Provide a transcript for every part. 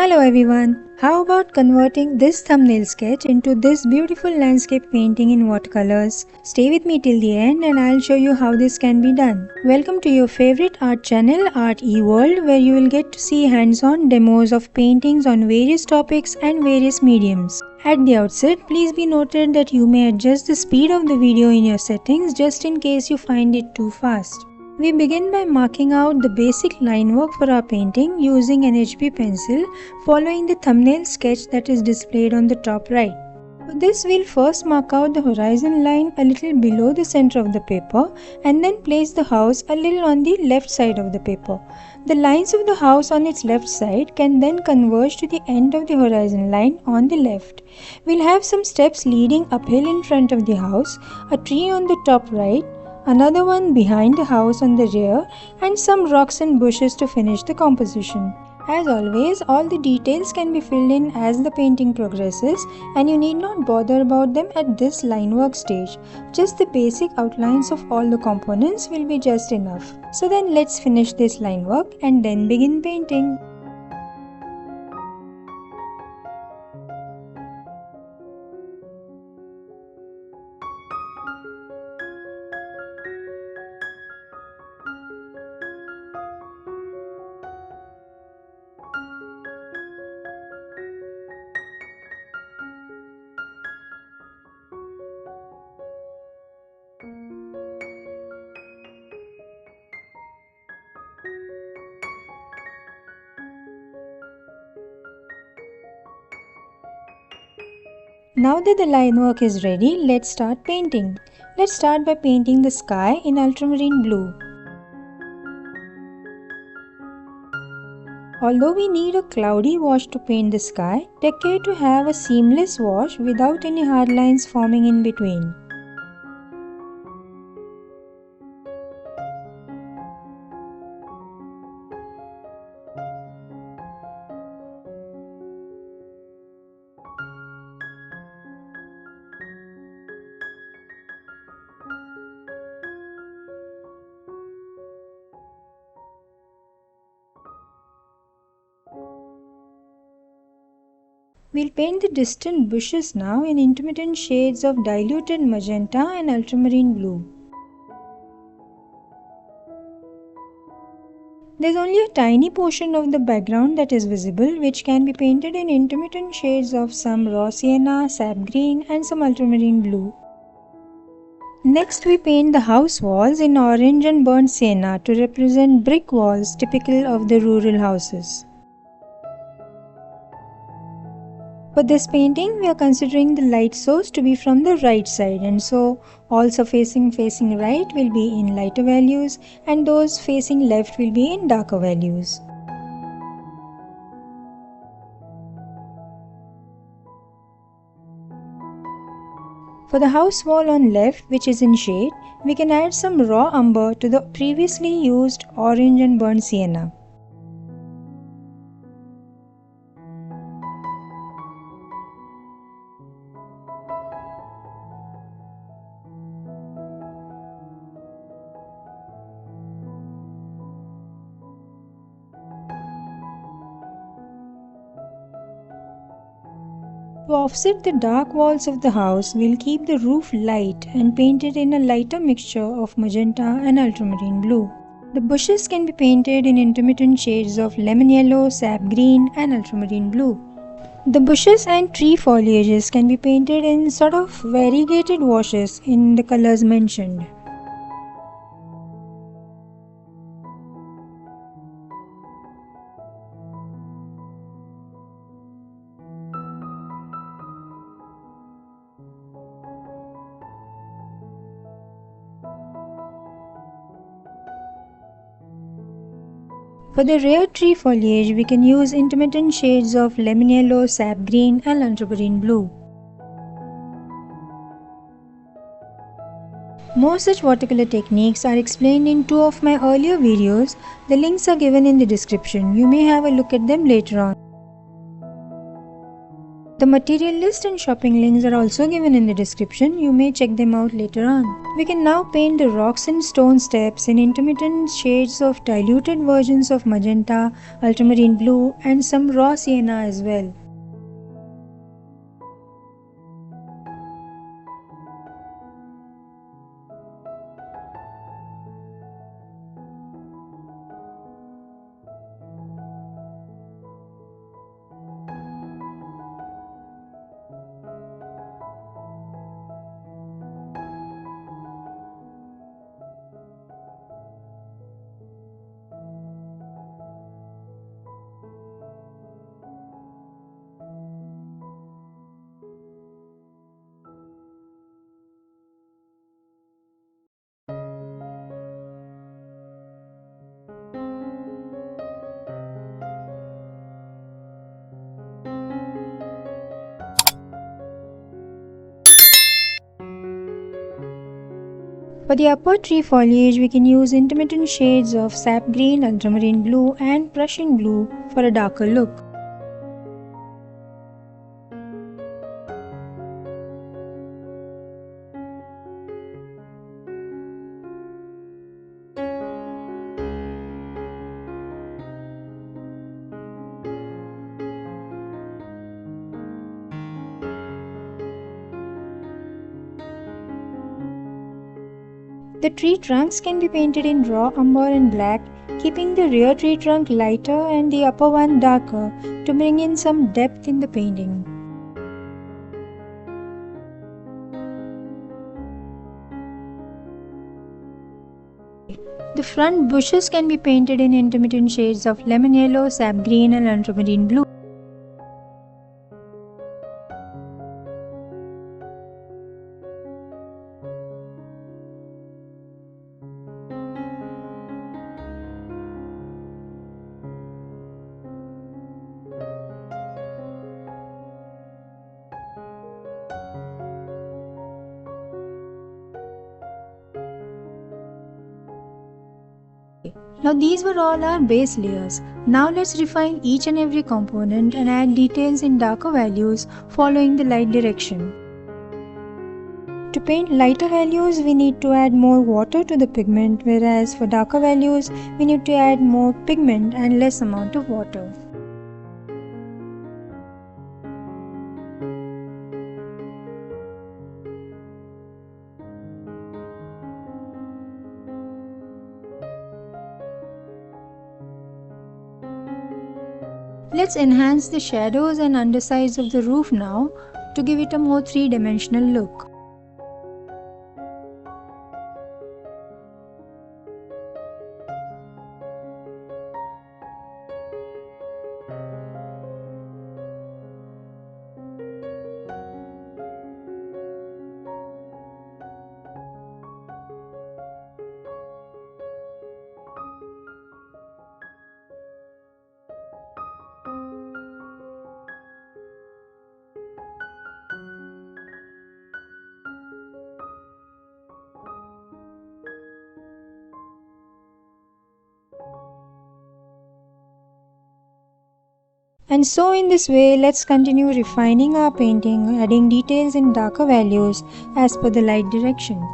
Hello everyone, how about converting this thumbnail sketch into this beautiful landscape painting in watercolors? Stay with me till the end and I'll show you how this can be done. Welcome to your favorite art channel ArtEWorld, where you will get to see hands-on demos of paintings on various topics and various mediums. At the outset, please be noted that you may adjust the speed of the video in your settings just in case you find it too fast. We begin by marking out the basic line work for our painting using an HB pencil, following the thumbnail sketch that is displayed on the top right. For this, we'll first mark out the horizon line a little below the center of the paper and then place the house a little on the left side of the paper. The lines of the house on its left side can then converge to the end of the horizon line on the left. We'll have some steps leading uphill in front of the house, a tree on the top right, another one behind the house on the rear, and some rocks and bushes to finish the composition. As always, all the details can be filled in as the painting progresses and you need not bother about them at this line work stage. Just the basic outlines of all the components will be just enough. So then let's finish this line work and then begin painting. Now that the line work is ready, let's start painting. Let's start by painting the sky in ultramarine blue. Although we need a cloudy wash to paint the sky, take care to have a seamless wash without any hard lines forming in between. We'll paint the distant bushes now in intermittent shades of diluted magenta and ultramarine blue. There's only a tiny portion of the background that is visible, which can be painted in intermittent shades of some raw sienna, sap green, and some ultramarine blue. Next, we paint the house walls in orange and burnt sienna to represent brick walls typical of the rural houses. For this painting, we are considering the light source to be from the right side, and so all surfacing facing right will be in lighter values and those facing left will be in darker values. For the house wall on left, which is in shade, we can add some raw umber to the previously used orange and burnt sienna. To offset the dark walls of the house, we'll keep the roof light and paint it in a lighter mixture of magenta and ultramarine blue. The bushes can be painted in intermittent shades of lemon yellow, sap green, and ultramarine blue. The bushes and tree foliages can be painted in sort of variegated washes in the colors mentioned. For the rear tree foliage, we can use intermittent shades of lemon yellow, sap green, and ultramarine blue. More such watercolor techniques are explained in two of my earlier videos. The links are given in the description. You may have a look at them later on. The material list and shopping links are also given in the description. You may check them out later on. We can now paint the rocks and stone steps in intermittent shades of diluted versions of magenta, ultramarine blue and some raw sienna as well. For the upper tree foliage, we can use intermittent shades of sap green, ultramarine blue and Prussian blue for a darker look. The tree trunks can be painted in raw umber and black, keeping the rear tree trunk lighter and the upper one darker to bring in some depth in the painting. The front bushes can be painted in intermittent shades of lemon yellow, sap green and ultramarine blue. Now these were all our base layers. Now let's refine each and every component and add details in darker values following the light direction. To paint lighter values, we need to add more water to the pigment, whereas for darker values, we need to add more pigment and less amount of water. Let's enhance the shadows and undersides of the roof now to give it a more three-dimensional look. And so in this way, let's continue refining our painting, adding details in darker values as per the light direction.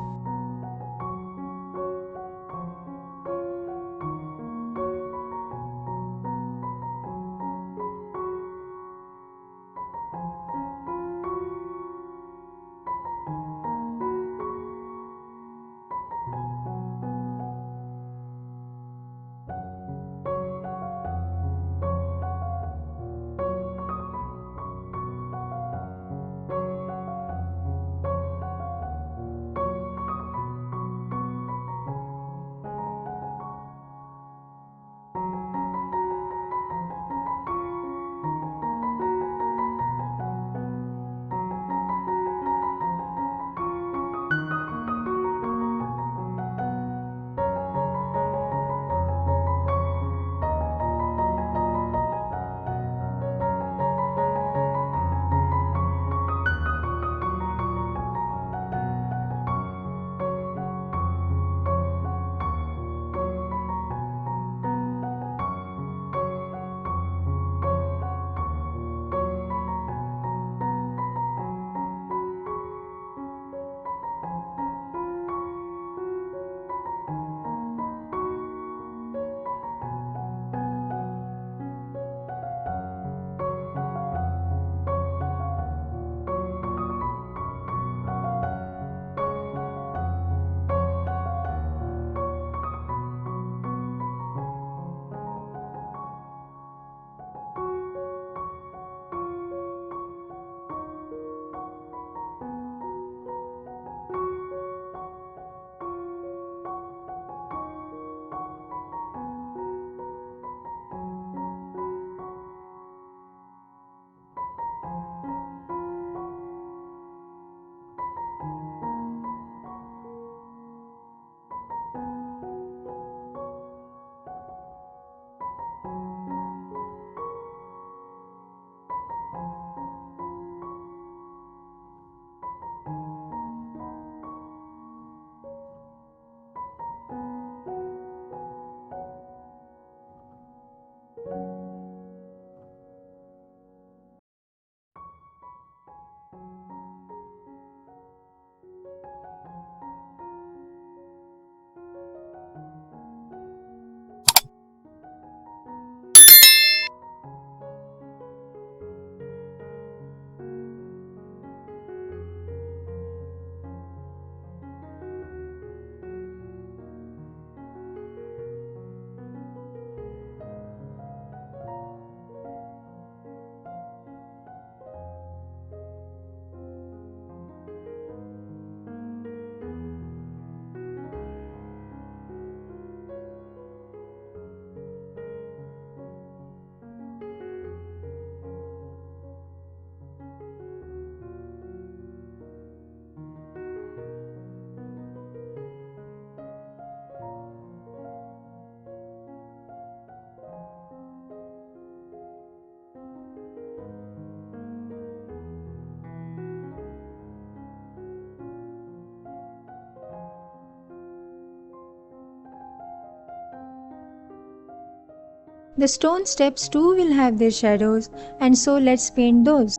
The stone steps too will have their shadows, and so let's paint those.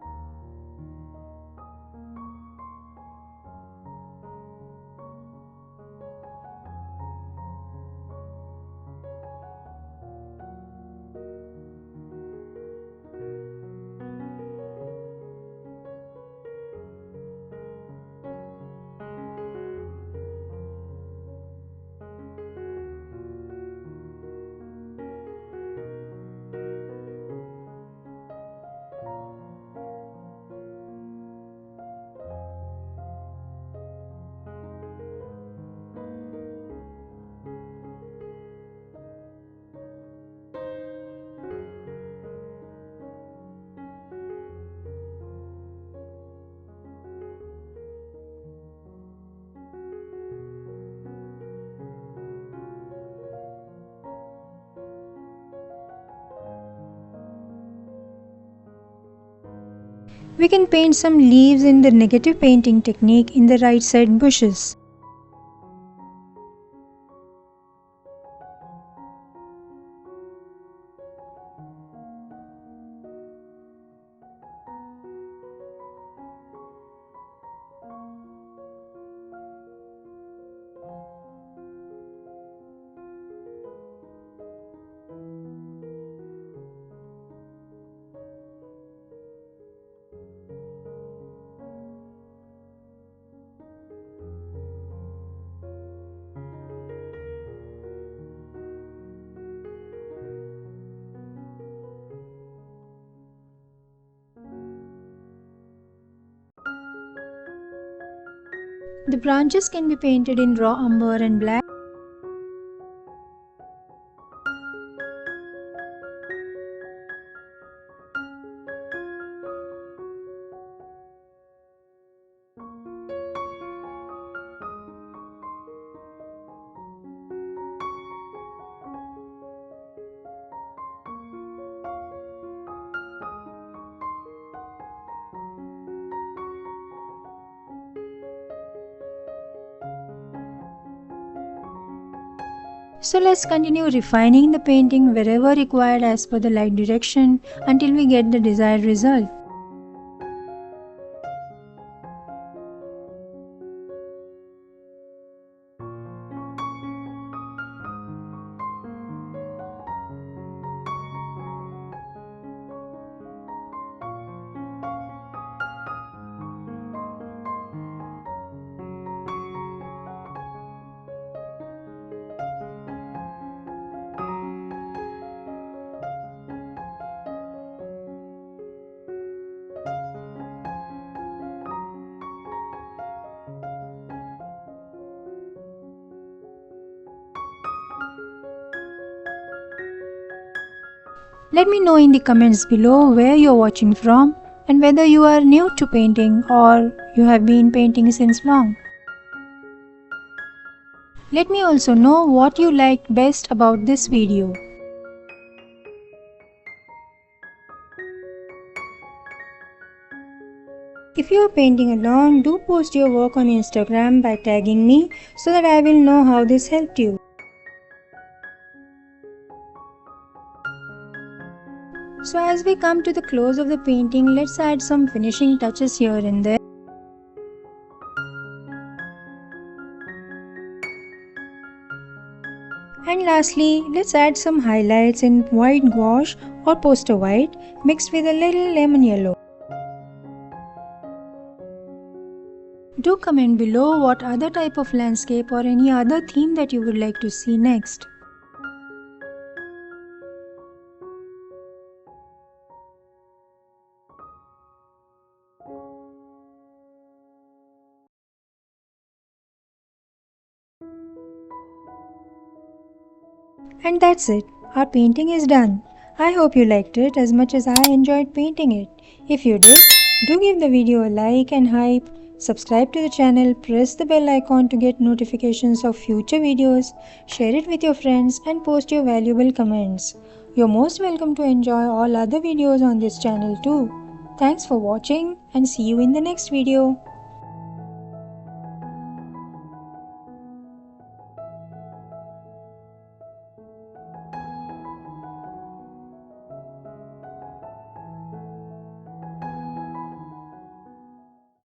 We can paint some leaves in the negative painting technique in the right side bushes. The branches can be painted in raw umber and black. So let's continue refining the painting wherever required as per the light direction until we get the desired result. Let me know in the comments below where you're watching from and whether you are new to painting or you have been painting since long. Let me also know what you liked best about this video. If you are painting along, do post your work on Instagram by tagging me so that I will know how this helped you. So as we come to the close of the painting, let's add some finishing touches here and there. And lastly, let's add some highlights in white gouache or poster white mixed with a little lemon yellow. Do comment below what other type of landscape or any other theme that you would like to see next. And that's it. Our painting is done. I hope you liked it as much as I enjoyed painting it. If you did, do give the video a like and hype. Subscribe to the channel, press the bell icon to get notifications of future videos, share it with your friends and post your valuable comments. You're most welcome to enjoy all other videos on this channel too. Thanks for watching and see you in the next video.